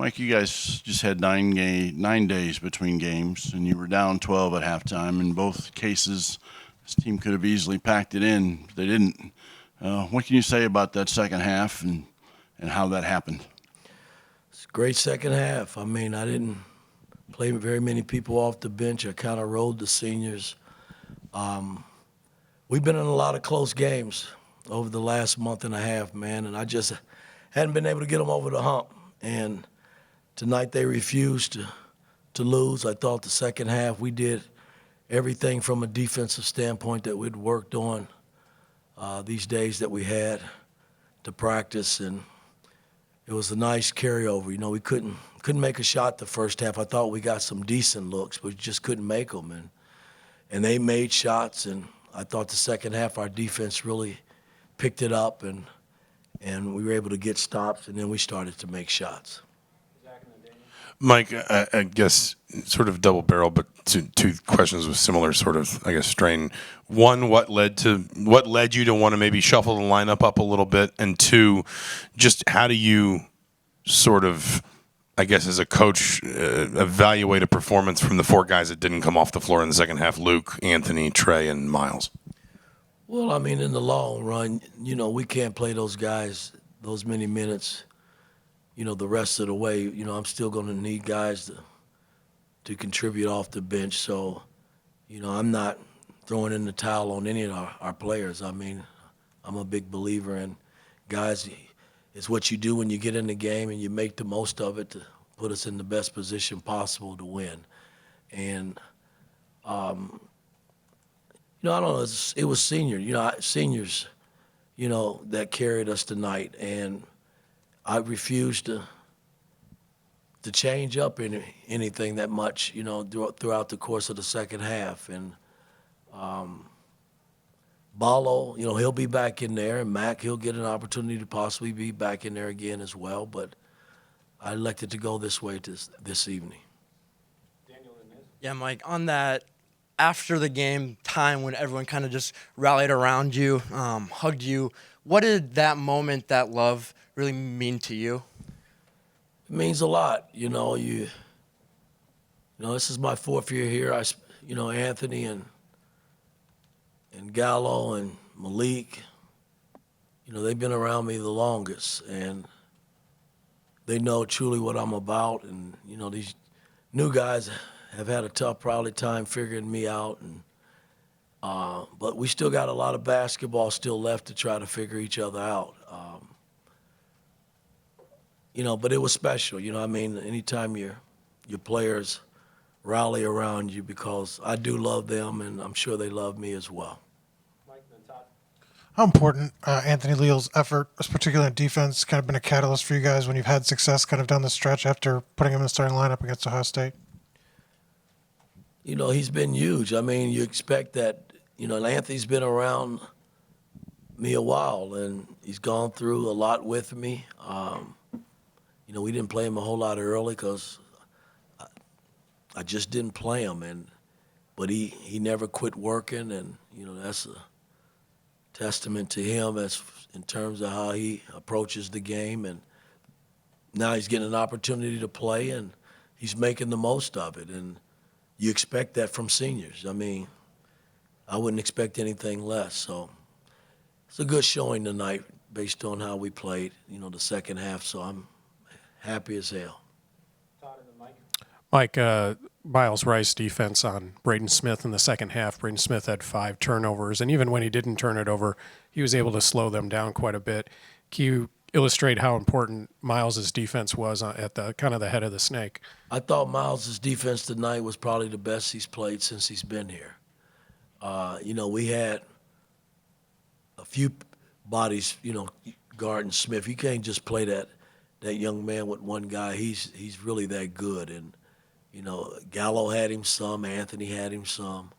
Mike, you guys just had 9 days between games, and you were down 12 at halftime. In both cases, this team could have easily packed it in. They didn't. What can you say about that second half and how that happened? It's a great second half. I mean, I didn't play very many people off the bench. I kind of rode the seniors. We've been in a lot of close games over the last month and a half, man, and I just hadn't been able to get them over the hump. And tonight they refused to lose. I thought the second half we did everything from a defensive standpoint that we'd worked on these days that we had to practice, and it was a nice carryover. You know, we couldn't make a shot the first half. I thought we got some decent looks, but we just couldn't make them. And they made shots, and I thought the second half our defense really picked it up, and we were able to get stops, and then we started to make shots. Mike, I guess sort of double barrel, but two questions with similar sort of, I guess, strain. One, what led you to want to maybe shuffle the lineup up a little bit? And two, just how do you sort of, I guess, as a coach, evaluate a performance from the four guys that didn't come off the floor in the second half: Luke, Anthony, Trey, and Miles? Well, I mean, in the long run, you know, we can't play those guys those many minutes, you know, the rest of the way. You know, I'm still going to need guys to contribute off the bench. So, you know, I'm not throwing in the towel on any of our players. I mean, I'm a big believer in guys. It's what you do when you get in the game and you make the most of it to put us in the best position possible to win. And, you know, I don't know, it was seniors, you know, that carried us tonight. And I refused to change up anything that much, you know, throughout the course of the second half. And Ballo, you know, he'll be back in there, and Mac, he'll get an opportunity to possibly be back in there again as well. But I elected to go this way this evening. Yeah, Mike, on that after the game time when everyone kind of just rallied around you, hugged you, what did that moment, that love, really mean to you? It means a lot. You know, this is my fourth year here. Anthony and Gallo and Malik, you know, they've been around me the longest, and they know truly what I'm about. And, you know, these new guys have had a tough probably time figuring me out. And but we still got a lot of basketball still left to try to figure each other out. You know, but it was special. You know, I mean, anytime your players rally around you, because I do love them, and I'm sure they love me as well. How important Anthony Leal's effort, particularly in defense, kind of been a catalyst for you guys when you've had success kind of down the stretch after putting him in the starting lineup against Ohio State? You know, he's been huge. I mean, you expect that, you know, Anthony's been around me a while, and he's gone through a lot with me. You know, we didn't play him a whole lot early because I just didn't play him, but he never quit working, and, you know, that's a testament to him as in terms of how he approaches the game. And now he's getting an opportunity to play, and he's making the most of it. And you expect that from seniors. I mean, I wouldn't expect anything less. So it's a good showing tonight based on how we played, you know, the second half. So I'm happy as hell. Mike, Miles Rice defense on Braden Smith in the second half. Braden Smith had 5 turnovers, and even when he didn't turn it over, he was able to slow them down quite a bit. Can you illustrate how important Miles' defense was at the kind of the head of the snake? I thought Miles' defense tonight was probably the best he's played since he's been here. You know, we had a few bodies, you know, guarding Smith. You can't just play that young man with one guy. He's really that good. And, you know, Gallo had him some, Anthony had him some.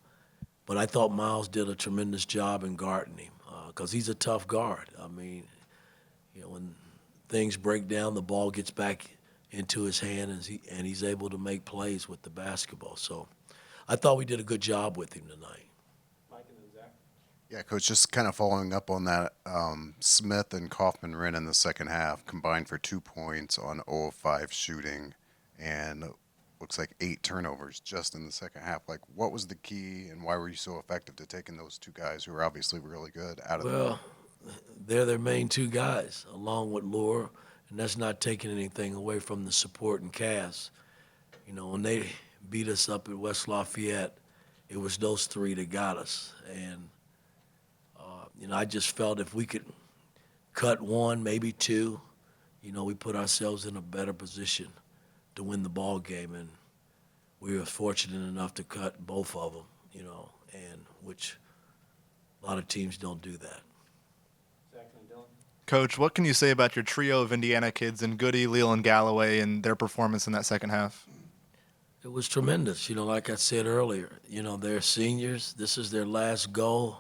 But I thought Miles did a tremendous job in guarding him because he's a tough guard. I mean, you know, when things break down, the ball gets back into his hand, and he's able to make plays with the basketball. So I thought we did a good job with him tonight. Yeah, Coach, just kind of following up on that, Smith and Kaufman-Wren in the second half combined for 2 points on 0 of 5 shooting and looks like 8 turnovers just in the second half. Like, what was the key and why were you so effective to taking those two guys who are obviously really good out of the Well, they're their main two guys, along with Lure, and that's not taking anything away from the supporting cast. You know, when they beat us up at West Lafayette, it was those three that got us. And, you know, I just felt if we could cut one, maybe two, you know, we put ourselves in a better position to win the ball game. And we were fortunate enough to cut both of them, you know, and which a lot of teams don't do that. Coach, what can you say about your trio of Indiana kids and Goody, Leland Galloway, and their performance in that second half? It was tremendous. You know, like I said earlier, you know, they're seniors. This is their last go.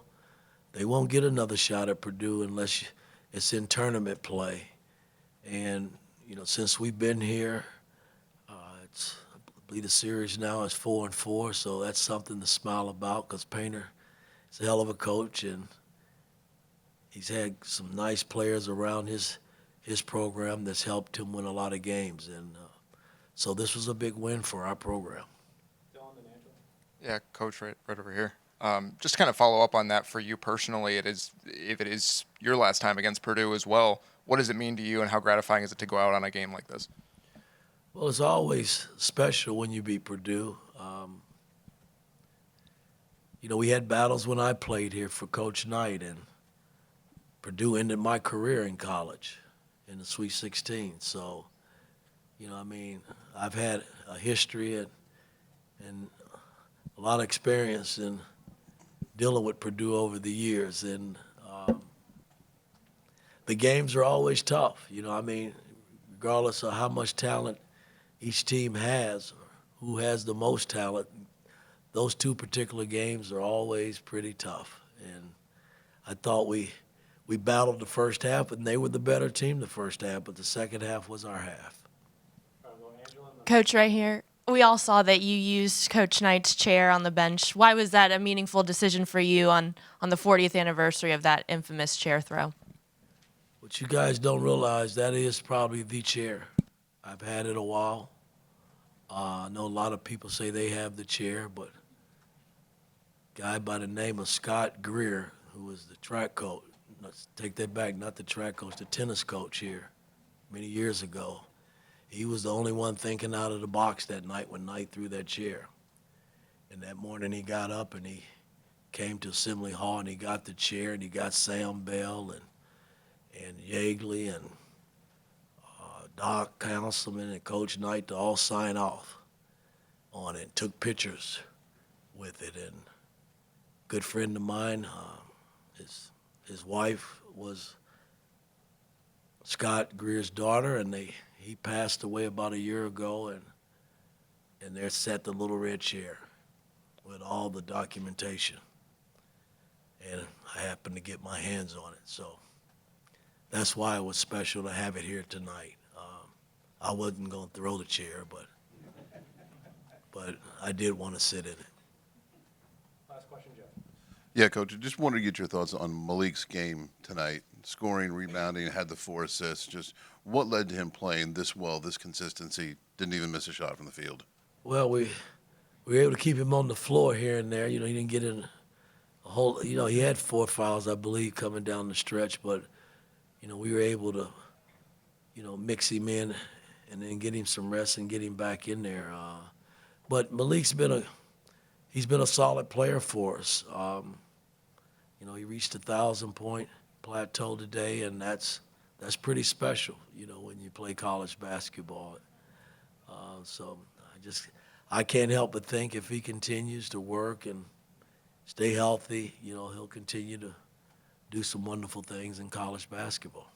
They won't get another shot at Purdue unless it's in tournament play. And, you know, since we've been here, I believe the series now is 4-4, so that's something to smile about because Painter is a hell of a coach, and he's had some nice players around his program that's helped him win a lot of games. And so this was a big win for our program. Yeah, Coach, right over here. Just to kind of follow up on that for you personally, if it is your last time against Purdue as well, what does it mean to you and how gratifying is it to go out on a game like this? Well, it's always special when you beat Purdue. You know, we had battles when I played here for Coach Knight, and Purdue ended my career in college in the Sweet 16. So, you know, I mean, I've had a history and a lot of experience in dealing with Purdue over the years. And the games are always tough. You know, I mean, regardless of how much talent each team has, or who has the most talent, those two particular games are always pretty tough. And I thought we battled the first half, and they were the better team the first half, but the second half was our half. Coach, right here, we all saw that you used Coach Knight's chair on the bench. Why was that a meaningful decision for you on the 40th anniversary of that infamous chair throw? What you guys don't realize, that is probably the chair. I've had it a while. I know a lot of people say they have the chair, but a guy by the name of Scott Greer, who was the track coach, let's take that back, not the track coach, the tennis coach here many years ago. He was the only one thinking out of the box that night when Knight threw that chair. And that morning he got up and he came to Assembly Hall and he got the chair and he got Sam Bell and Yeagley and Doc Councilman and Coach Knight to all sign off on it, took pictures with it. And a good friend of mine, his wife was Scott Greer's daughter, and he passed away about a year ago, and there sat the little red chair with all the documentation. And I happened to get my hands on it, so that's why it was special to have it here tonight. I wasn't going to throw the chair, but I did want to sit in it. Yeah, Coach, I just wanted to get your thoughts on Malik's game tonight. Scoring, rebounding, had the 4 assists. Just what led to him playing this well, this consistency, didn't even miss a shot from the field? Well, we were able to keep him on the floor here and there. You know, he didn't get in a whole, you know, he had 4 fouls, I believe, coming down the stretch, but, you know, we were able to, you know, mix him in and then get him some rest and get him back in there. But Malik's he's been a solid player for us. You know, he reached 1,000-point plateau today, and that's pretty special, you know, when you play college basketball. So I can't help but think if he continues to work and stay healthy, you know, he'll continue to do some wonderful things in college basketball.